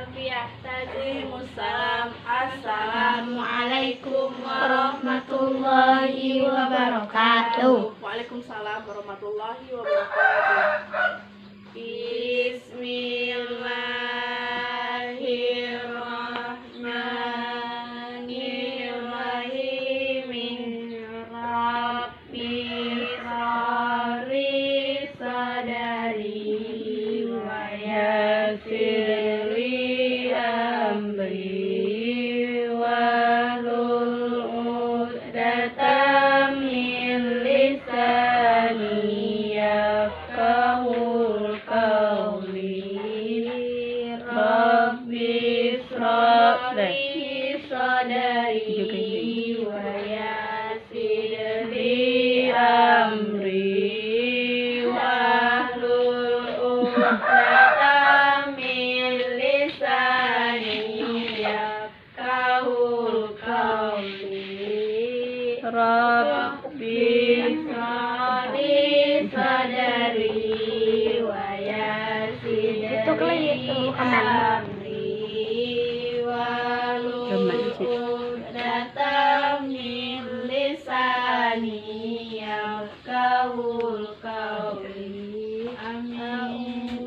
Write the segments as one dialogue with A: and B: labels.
A: Alfiah. Tazimussalam. Assalamualaikum warahmatullahi wabarakatuh. Waalaikumsalam warahmatullahi wabarakatuh. Bismillahirrahmanirrahim. Rabbi shrahli sadri wa yassir li amri wahlul 'uqdatam min lisani yafqahul qawli. Rabbi shrahli sadri wa yassir li amri wahlul 'uqdatam min lisani yafqahul qawli. Rabbi shrahli sadri wa yassir li amri wahlul 'uqdatam min lisani yafqahul qawli. Amin.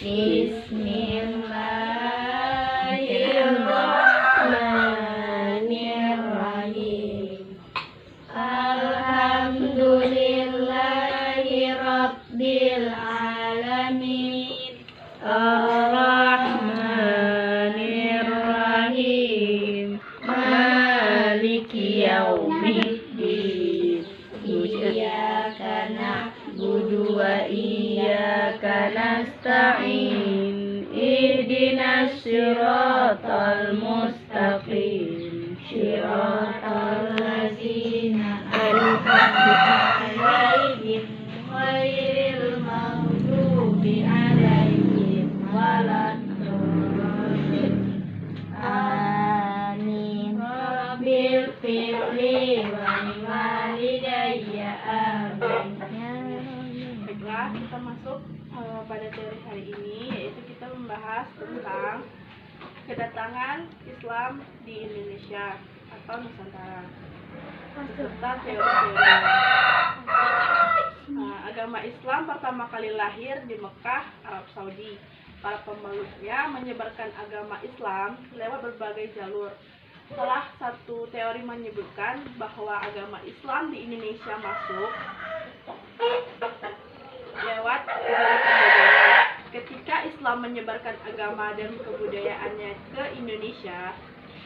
A: Bismillahirrahmanirrahim. Alhamdulillahi rabbil alamin. Ar-Rahmanir-Rahim. Maliki yaumiddin. Iyyaka na'budu wa iyyaka nasta'in. Ihdinas siratal mustaqim. Siratal ladzina an'amta 'alaihim ghairil maghdubi 'alaihim waladdallin. Amin. Rabbil firli wa walidayya. Amin. Baiklah, kita masuk pada teori hari ini, yaitu kita membahas tentang kedatangan Islam di Indonesia atau Nusantara beserta teori-teori. Agama Islam pertama kali lahir di Mekah, Arab Saudi. Para pemeluknya menyebarkan agama Islam lewat berbagai jalur. Salah satu teori menyebutkan bahwa agama Islam di Indonesia masuk lewat jalur kebudayaan. Ketika Islam menyebarkan agama dan kebudayaannya ke Indonesia,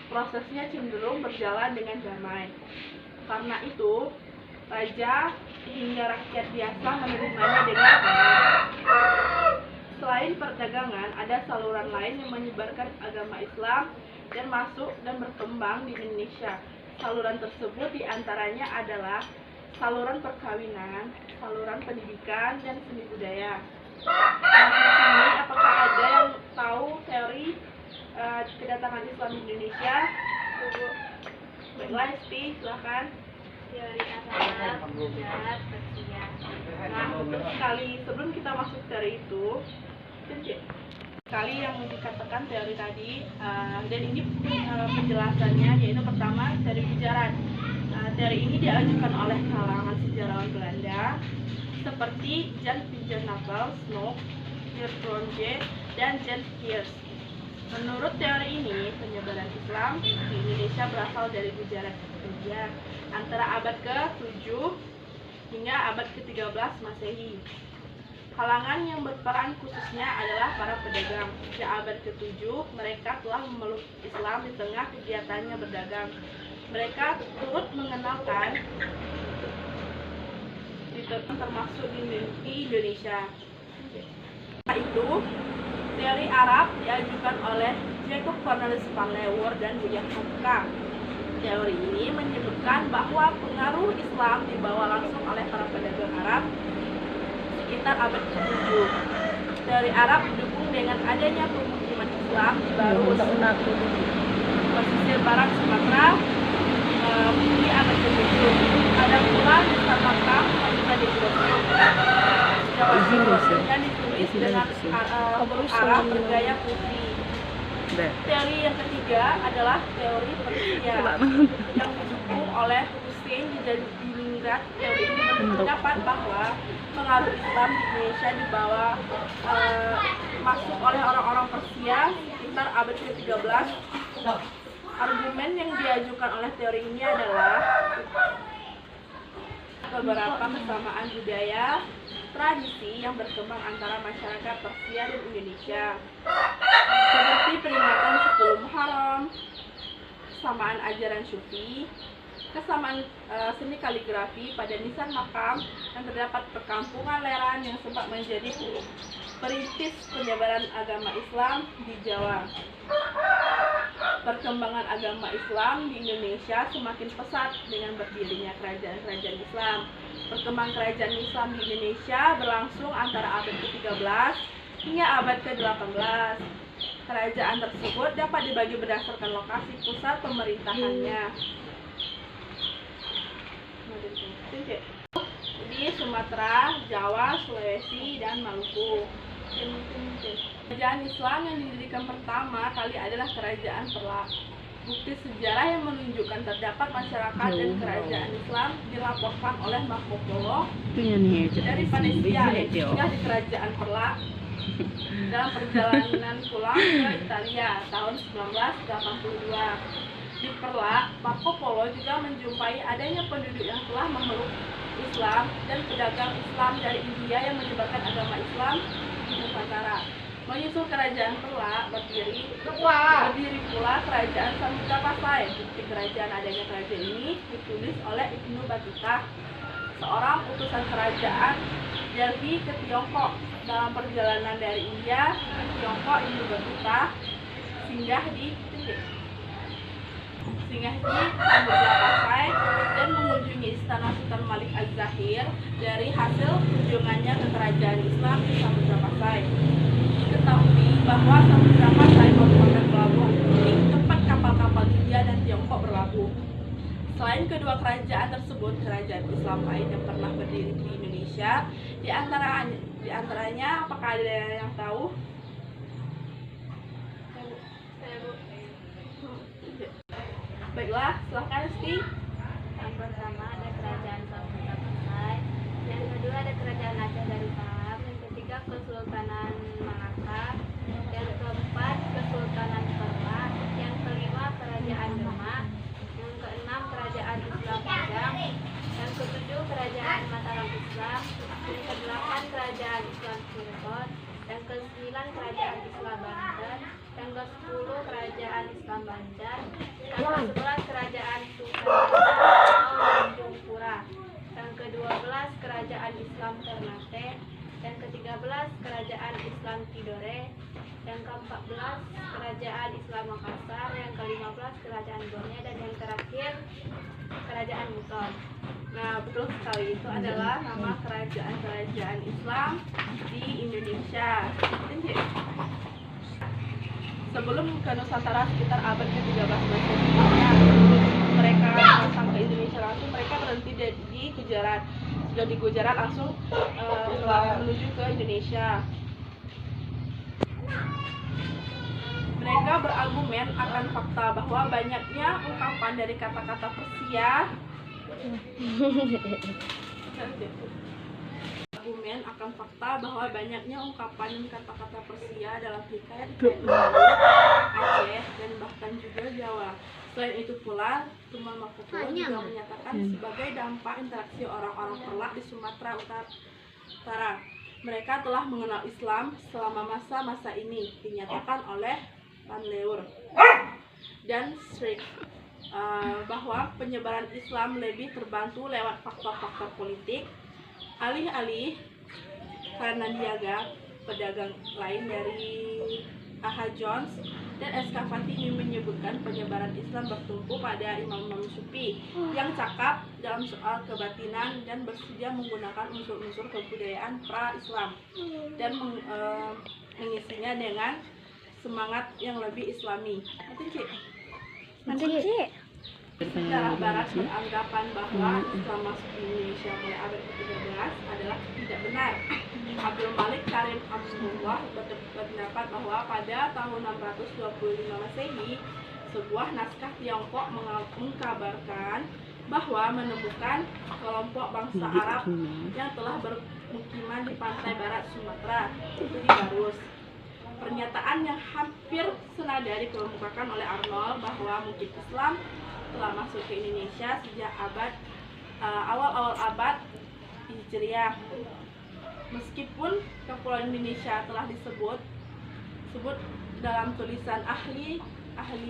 A: prosesnya cenderung berjalan dengan damai. Karena itu, raja hingga rakyat biasa menerimanya dengan baik. Selain perdagangan, ada saluran lain yang menyebarkan agama Islam dan masuk dan berkembang di Indonesia. Saluran tersebut diantaranya adalah saluran perkawinan, saluran pendidikan, dan seni budaya. Nah, di sini apakah ada yang tahu teori kedatangan Islam di Indonesia? Baiklah, Spi, silahkan. Teori Arab, Jahat, Persia. Nah, sebelum kita masuk teori itu, sekali yang dikatakan teori tadi, dan ini penjelasannya, yaitu pertama teori Bujaran. Teori ini diajukan oleh kalangan sejarawan Belanda seperti Jan Vincenapel, Snoek, Geertruide, dan Jan Heers. Menurut teori ini, penyebaran Islam di Indonesia berasal dari Bujaran India antara abad ke-7 hingga abad ke-13 Masehi. Kalangan yang berperan khususnya adalah para pedagang. Sejak abad ke-7, mereka telah memeluk Islam di tengah kegiatannya berdagang. Mereka turut mengenalkan termasuk di Indonesia. Setelah itu, teori Arab diajukan oleh Jacob Cornelis van Leeuwen dan William Hopka. Teori ini menyebutkan bahwa pengaruh Islam dibawa langsung oleh para pedagang Arab sekitar abad ke-7. Teori Arab didukung dengan adanya pemukiman Islam di pesisir barat Sumatera di abad ke-7. Ada pula Nusa Makam dan ditulis dengan huruf Arab bergaya putih. Teori yang ketiga adalah teori Persia yang didukung oleh Hussein di Leningrad. Teori ini berpendapat bahwa pengaruh Islam di Indonesia dibawa masuk oleh orang-orang Persia sekitar abad ke-13. Argumen yang diajukan oleh teori ini adalah beberapa kesamaan budaya, tradisi yang berkembang antara masyarakat Persia dan Indonesia, seperti peringatan 10 Muharram, kesamaan ajaran Sufi, kesamaan seni kaligrafi pada nisan makam, dan terdapat perkampungan Leran yang sempat menjadi perintis penyebaran agama Islam di Jawa. Perkembangan agama Islam di Indonesia semakin pesat dengan berdirinya kerajaan-kerajaan Islam. Perkembangan kerajaan Islam di Indonesia berlangsung antara abad ke-13 hingga abad ke-18. Kerajaan tersebut dapat dibagi berdasarkan lokasi pusat pemerintahannya. Di Sumatera, Jawa, Sulawesi, dan Maluku. Kerajaan Islam yang didirikan pertama kali adalah Kerajaan Perla. Bukti sejarah yang menunjukkan terdapat masyarakat dan kerajaan Islam dilaporkan oleh Marco Polo dari Venesia hingga di Kerajaan Perla dalam perjalanan pulang ke Italia tahun 1982. Di Perla, Marco Polo juga menjumpai adanya penduduk yang telah memeluk Islam dan pedagang Islam dari India yang menyebarkan agama Islam di Nusantara. Menyusul kerajaan Perla berdiri pula kerajaan Samudra Pasai. Bukti kerajaan adanya kerajaan ini ditulis oleh Ibnu Battuta, seorang utusan kerajaan Delhi ke Tiongkok. Dalam perjalanan dari India ke Tiongkok, Ibnu Battuta singgah di Samudra Pasai dan mengunjungi istana Sultan Malik Az-Zahir. Dari hasil kunjungannya ke kerajaan Islam di Samudra Pasai, diketahui bahwa Samudra Pasai merupakan pelabuhan penting tempat kapal-kapal India dan Tiongkok berlabuh. Selain kedua kerajaan tersebut, kerajaan Islam lain yang pernah berdiri di Indonesia, di antaranya apakah ada yang tahu? Baiklah, silahkan Esti.
B: Yang pertama ada kerajaan Samudra Pasai, yang kedua ada kerajaan Aceh Darussalam, yang ketiga Kesultanan Malaka, yang keempat Kesultanan Perla, yang kelima kerajaan Demak, yang keenam kerajaan Islam Padang, yang ketujuh kerajaan Mataram Islam, yang kedelapan kerajaan Islam Cirebon, yang kesembilan kerajaan Islam Banten, yang ke-10 kerajaan Islam Banjar, yang ke-11 kerajaan Sultan atau Jungpura, yang ke-12 kerajaan Islam Ternate, yang ke-13 kerajaan Islam Tidore, yang ke-14 kerajaan Islam Makassar, yang ke-15 kerajaan Borneo, dan yang terakhir kerajaan Buton.
A: Nah, betul sekali, itu adalah nama kerajaan-kerajaan Islam di Indonesia. Sebelum ke Nusantara sekitar abad ke-13 mereka datang ke Indonesia langsung, mereka berhenti di Gujarat. Sudah di Gujarat langsung menuju ke Indonesia. Mereka berargumen akan fakta bahwa banyaknya ungkapan dari kata-kata Persia argumen akan fakta bahwa banyaknya ungkapan dan kata-kata Persia dalam hikayat Aceh dan bahkan juga Jawa. Selain itu pula, Tumal Marco Polo juga menyatakan sebagai dampak interaksi orang-orang Perla di Sumatera Utara. Mereka telah mengenal Islam selama masa-masa ini, dinyatakan oleh Van Leur dan Schreck bahwa penyebaran Islam lebih terbantu lewat faktor-faktor politik, alih-alih karena Diaga, pedagang lain dari A.H. Jones dan Eskavati menyebutkan penyebaran Islam bertumpu pada imam-imam sufi yang cakap dalam soal kebatinan dan bersedia menggunakan unsur-unsur kebudayaan pra-Islam dan mengisinya dengan semangat yang lebih Islami. Sejarah Barat beranggapan bahwa Islam masuk di Indonesia mulai abad ke-13 adalah tidak benar. Abdul Malik Karim Abdullah berpendapat bahwa pada tahun 625 Masehi, sebuah naskah Tiongkok mengkabarkan bahwa menemukan kelompok bangsa Arab yang telah bermukiman di pantai barat Sumatera, itu di Garus. Pernyataan yang hampir senada dikemukakan oleh Arnold bahwa mungkin Islam telah masuk ke Indonesia sejak awal-awal abad Hijriah. Meskipun kepulauan Indonesia telah disebut dalam tulisan ahli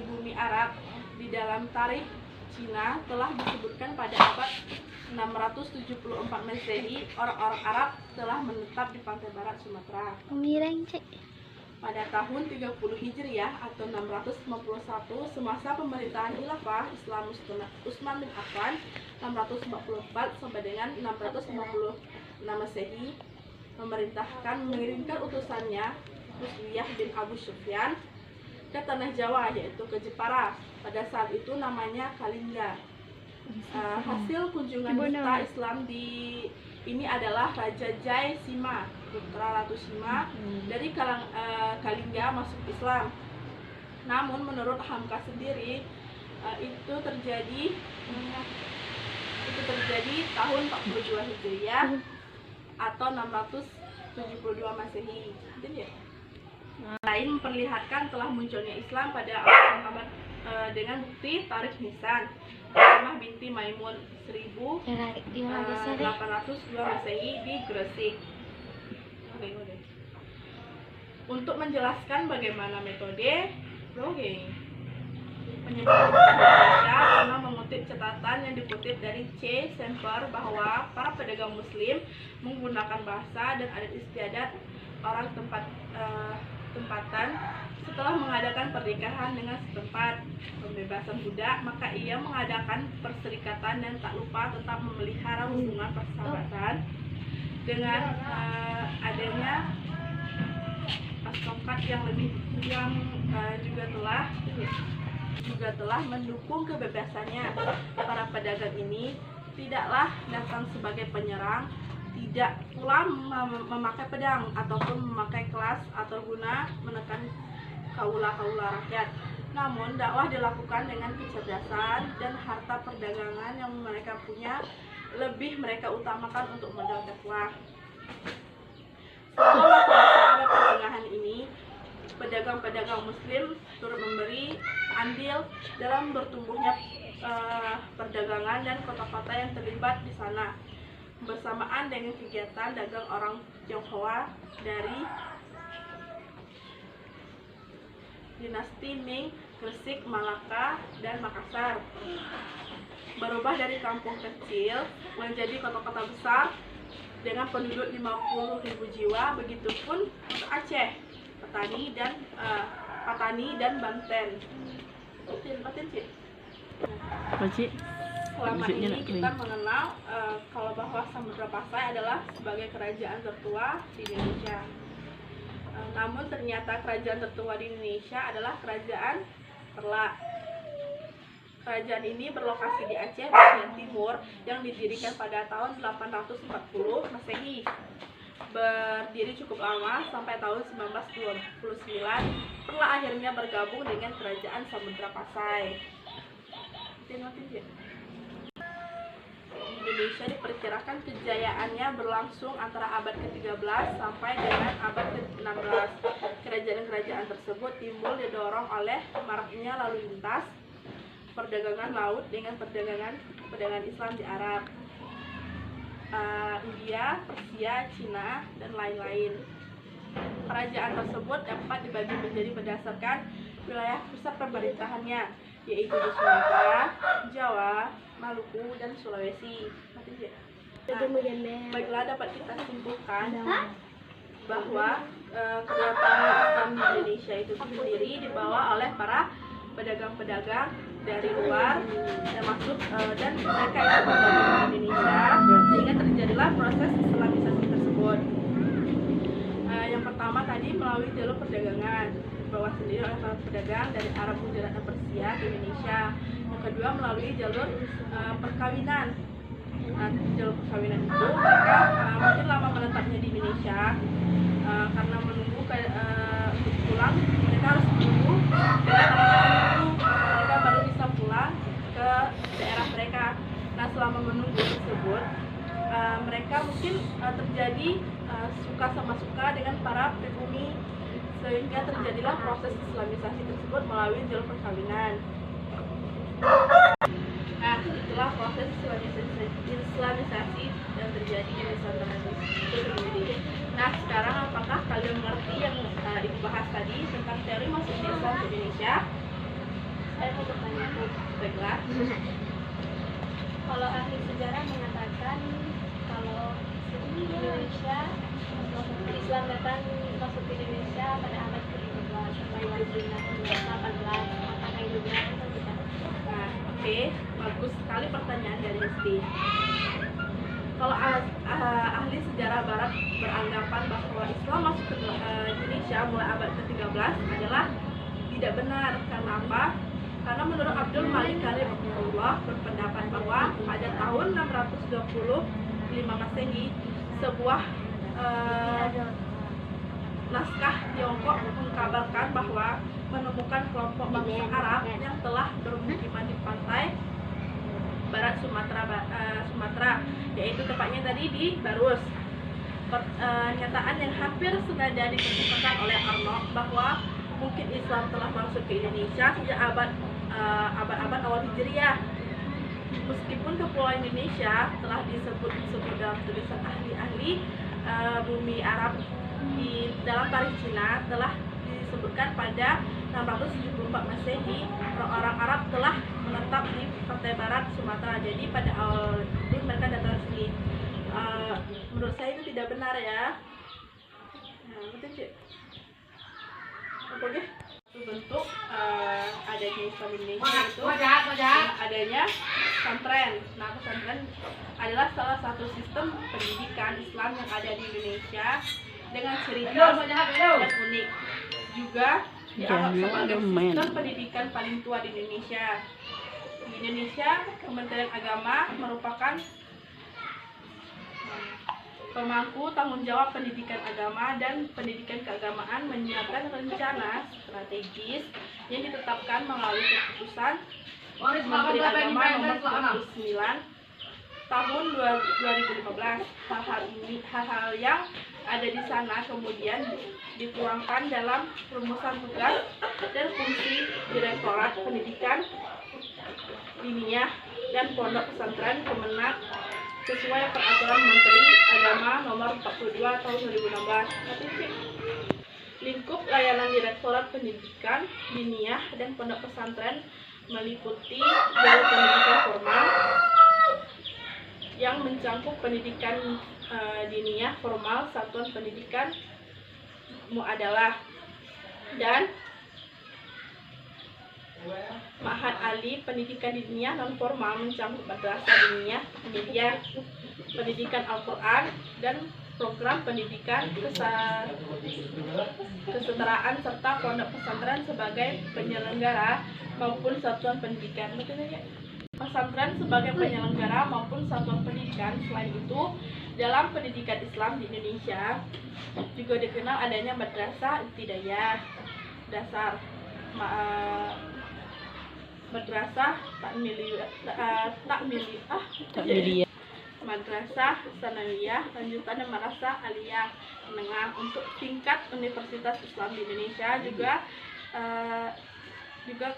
A: bumi Arab, di dalam tarikh Cina telah disebutkan pada abad 674 Masehi orang-orang Arab telah menetap di pantai barat Sumatera. Pada tahun 30 Hijriah atau 651 semasa pemerintahan Khilafah Islam Utsman bin Affan 644 sampai dengan 656 Masehi mengirimkan utusannya Musliyah bin Abu Sufyan ke tanah Jawa, yaitu ke Jepara. Pada saat itu namanya Kalingga. Hasil kunjungan duta Islam ini adalah Raja Jai Sima, putra Ratu Sima dari Kalingga masuk Islam. Namun menurut Hamka sendiri itu terjadi tahun 42 Hijriah atau 672 Masehi. Jadi lain memperlihatkan telah munculnya Islam pada abad dengan bukti tarikh Nisan Fatimah binti Maimun 1802 Masehi di Gresik. Untuk menjelaskan bagaimana metode blogging penyebaran Indonesia, karena mengutip catatan yang dikutip dari C. Semper bahwa para pedagang Muslim menggunakan bahasa dan adat istiadat orang tempatan setelah mengadakan pernikahan dengan setempat pembebasan budak, maka ia mengadakan perserikatan dan tak lupa tetap memelihara hubungan persahabatan dengan adanya pasukan yang juga telah mendukung kebebasannya. Para pedagang ini tidaklah datang sebagai penyerang, tidak pula memakai pedang ataupun memakai kelas atau guna menekan kaula-kaula rakyat. Namun dakwah dilakukan dengan kecerdasan dan harta perdagangan yang mereka punya lebih mereka utamakan untuk modal dakwah. Setelah abad pertengahan ini, pedagang-pedagang Muslim turut memberi andil dalam bertumbuhnya perdagangan dan kota-kota yang terlibat di sana, bersamaan dengan kegiatan dagang orang Tionghoa dari dinasti Ming, Gresik, Malaka, dan Makassar, berubah dari kampung kecil menjadi kota-kota besar dengan penduduk 50.000 jiwa. Begitupun untuk Aceh, Patani dan Banten. Selama ini kita mengenal kalau bahwa Samudra Pasai adalah sebagai kerajaan tertua di Indonesia. Namun ternyata kerajaan tertua di Indonesia adalah kerajaan Perla. Kerajaan ini berlokasi di Aceh bagian timur yang didirikan pada tahun 840 Masehi. Berdiri cukup lama sampai tahun 1929. Perla akhirnya bergabung dengan kerajaan Samudra Pasai. Indonesia diperkirakan kejayaannya berlangsung antara abad ke-13 sampai dengan abad ke-16. Kerajaan-kerajaan tersebut timbul didorong oleh maraknya lalu lintas perdagangan laut dengan perdagangan Islam di Arab, India, Persia, Cina, dan lain-lain. Kerajaan tersebut dapat dibagi menjadi berdasarkan wilayah pusat pemerintahannya, yaitu di Sumatera, Jawa, Maluku, dan Sulawesi. Baiklah, dapat kita simpulkan bahwa kedatangan Islam di Indonesia itu sendiri dibawa oleh para pedagang-pedagang dari luar dan masuk dan mereka itu bergabung di Indonesia, sehingga terjadilah proses Islamisasi tersebut. Yang pertama tadi melalui jalur perdagangan, dibawa sendiri oleh para pedagang dari Arab, Gujarat, dan Persia di Indonesia. Yang kedua melalui jalur perkawinan. Jalur perkawinan itu mereka mungkin lama menetapnya di Indonesia Indonesia. Karena menunggu untuk pulang, mereka harus menunggu mereka baru bisa pulang ke daerah mereka. Nah, selama menunggu tersebut, mereka mungkin terjadi suka sama suka dengan para pribumi, sehingga terjadilah proses islamisasi tersebut melalui jalur perkawinan. Nah, itulah proses islamisasi yang terjadi di Nusantara itu sendiri. Nah, sekarang apakah kalian mengerti yang ibu bahas tadi tentang teori masuknya Islam ke Indonesia?
B: Saya mau bertanya,
A: Baiklah.
B: kalau ahli sejarah mengatakan kalau Indonesia, Islam datang masuk ke Indonesia pada abad ke-15 sampai 18, apakah itu benar atau tidak?
A: Nah, oke, bagus sekali pertanyaan dari Esti. Kalau ahli sejarah Barat beranggapan bahwa Islam masuk ke Indonesia mulai abad ke-13 adalah tidak benar. Karena apa? Karena menurut Abdul Malik Karimahullah berpendapat bahwa pada tahun 625 Masehi sebuah naskah Tiongkok mengkabarkan bahwa menemukan kelompok bangsa Arab yang telah bermukiman di pantai barat Sumatera, yaitu tepatnya tadi di Barus. Nyataan yang hampir senada dikemukakan oleh Arnold bahwa mungkin Islam telah masuk ke Indonesia sejak abad-abad awal Hijriah. Meskipun kepulauan Indonesia telah disebut dalam tulisan ahli-ahli bumi Arab di dalam tarikh Cina telah disebutkan pada 674 Masehi, orang Arab telah menetap di pantai barat Sumatera. Jadi pada awal itu mereka datang sini. Menurut saya itu tidak benar ya. Nah, betul Cik. Oke, bentuk adanya Islam Indonesia itu adanya pesantren. Nah, pesantren adalah salah satu sistem pendidikan Islam yang ada di Indonesia dengan ciri khas dan unik. Juga dianggap sebagai sistem pendidikan paling tua di Indonesia. Di Indonesia, Kementerian Agama merupakan pemangku tanggung jawab pendidikan agama dan pendidikan keagamaan, menyiapkan rencana strategis yang ditetapkan melalui keputusan Menteri Agama nomor 29 tahun 2015. Hal-hal yang ada di sana kemudian dituangkan dalam rumusan tugas dan fungsi Direktorat Pendidikan Diniyah dan Pondok Pesantren Kemenak sesuai peraturan Menteri Agama nomor 42 tahun 2016. Lingkup layanan Direktorat Pendidikan Diniyah dan Pondok Pesantren meliputi jalur pendidikan formal yang mencakup pendidikan diniyah formal, satuan pendidikan muadalah, dan Ma'had Ali pendidikan diniyah non formal mencakup madrasah diniyah, pendidikan Al-Quran, dan program pendidikan kesetaraan serta pondok pesantren sebagai penyelenggara maupun satuan pendidikan. Pesantren sebagai penyelenggara maupun satuan pendidikan. Selain itu, dalam pendidikan Islam di Indonesia juga dikenal adanya madrasah ibtidaiyah dasar, madrasah takmiliyah, madrasah sanawiyah lanjutan, dan madrasah aliyah menengah. Untuk tingkat universitas Islam di Indonesia juga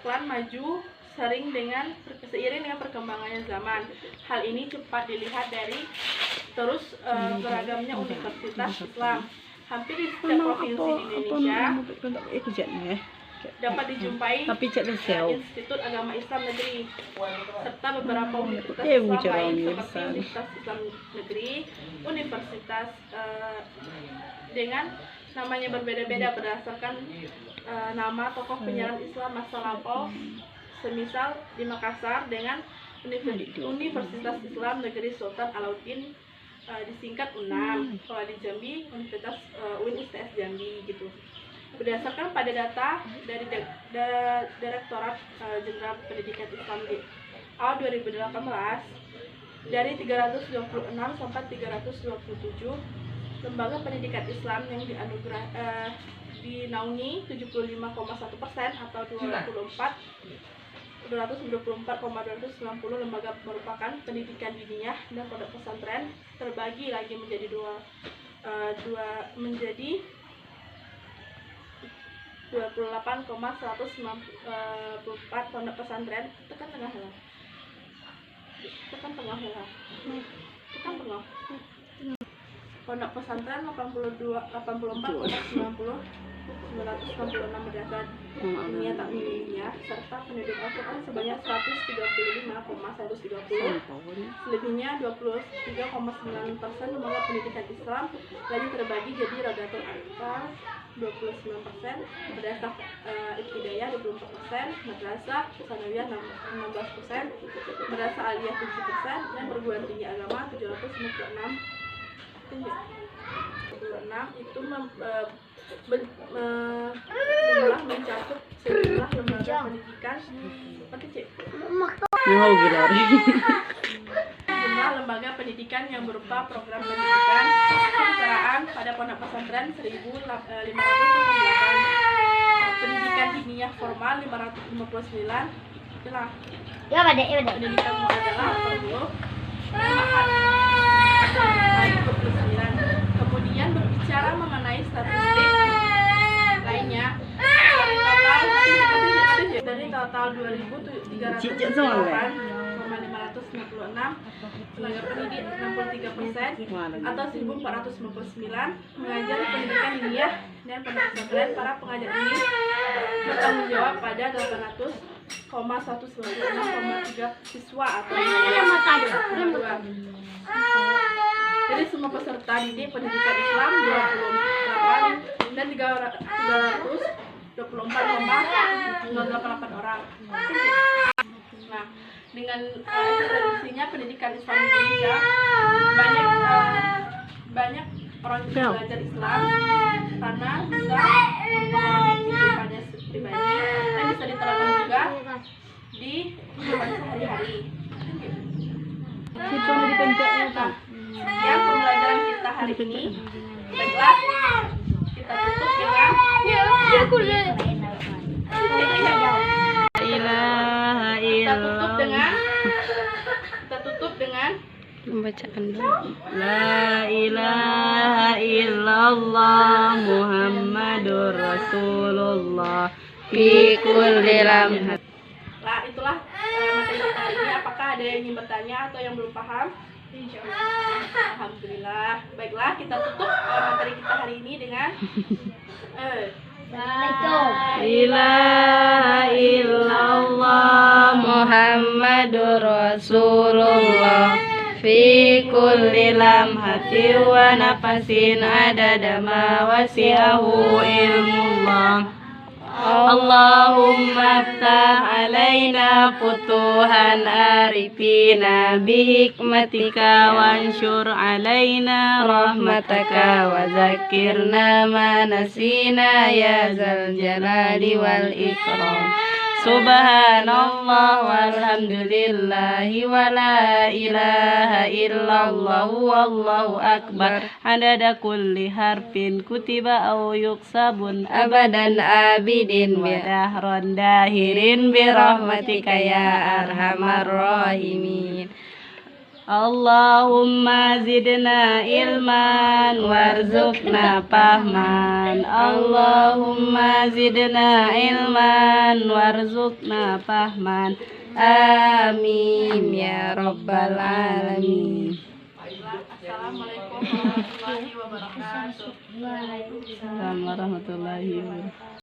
A: kelan maju seiring dengan perkembangannya zaman. Hal ini cepat dilihat dari terus beragamnya universitas Islam. Hampir di setiap provinsi di Indonesia dapat dijumpai Institut Agama Islam Negeri serta beberapa universitas Islam lain seperti Universitas Islam Negeri, universitas dengan namanya berbeda-beda berdasarkan nama tokoh penyiaran Islam masa lampau. Semisal di Makassar dengan Universitas Islam Negeri Sultan Alauddin, disingkat UNAM. Kalau di Jambi, Universitas UIN/ISTS Jambi gitu. Berdasarkan pada data dari Direktorat Jenderal Pendidikan Islam di awal 2018, dari 326 sampai 327 lembaga pendidikan Islam yang dinaungi 75,1% atau 224,290 lembaga merupakan pendidikan diniyah dan pondok pesantren terbagi lagi menjadi menjadi 28,194 pondok pesantren. Tekan tengah lah. Tekan tengah lah. Tekan tengah. Pondok pesantren 84,90 966 madrasah diniyah takmiyah serta penduduk Al-Quran sebanyak 135,130. Selebihnya 23,9% lembaga pendidikan Islam lagi terbagi jadi Rodatul Atfal 29%, madrasah ibtidaiyah 24%, madrasah sanawiyah 16%, madrasah aliyah 7%, dan perguruan tinggi agama 796. Itu jumlah mencakup sejumlah lembaga pendidikan seperti jumlah lembaga pendidikan yang berupa program pendidikan kejuruteraan pada pondok pesantren 1.508, pendidikan diniyah formal 559, itulah pendidikan muamalah 29. Kemudian berbicara mengenai statistik lainnya, dari total 2.308,566 tenaga pendidik 63% atau 1.459 mengajar pendidikan diniyah dan pondok pesantren. Para pengajar ini bertanggung jawab pada 800,196,3 siswa atau 2. Jadi semua peserta didik pendidikan Islam 28 dan 324,088 orang. Nah, dengan introduksinya pendidikan Islam di Indonesia, banyak orang yang belajar Islam karena bisa mempengaruhi kehidupannya pribadi dan bisa diterapkan juga di kehidupan sehari-hari. Sekian pembelajaran kita hari ini. Baiklah, kita tutup dengan kita tutup dengan
C: pembacaan doa. La ilaha illallah Muhammadur Rasulullah fi kulli lamhat.
A: Nah, itulah materi kita hari ini. Apakah ada yang ingin bertanya atau yang belum paham? Alhamdulillah. Baiklah, kita tutup materi kita hari ini dengan
C: La ilaha illallah Muhammadur Rasulullah fi kulli lamhati wa nafasin adada ma wasi'ahu ilmullah. Allahumma aftah alaina futuhan arifina bihikmatika wansyur alaina rahmataka wa zakirna ma nasina ya zal jalali wal ikram. Subhanallah walhamdulillahi wa la ilaha illallah wallahu akbar adada kulli harfin kutiba au yuksabun abadan abidin wa dahron dahirin birahmatika ya arhamar rahimin. Allahumma zidna ilman warzuqna fahman. Allahumma zidna ilman warzuqna fahman. Amin ya rabbal alamin.
A: Assalamualaikum warahmatullahi wabarakatuh.
C: Waalaikumsalam warahmatullahi wabarakatuh.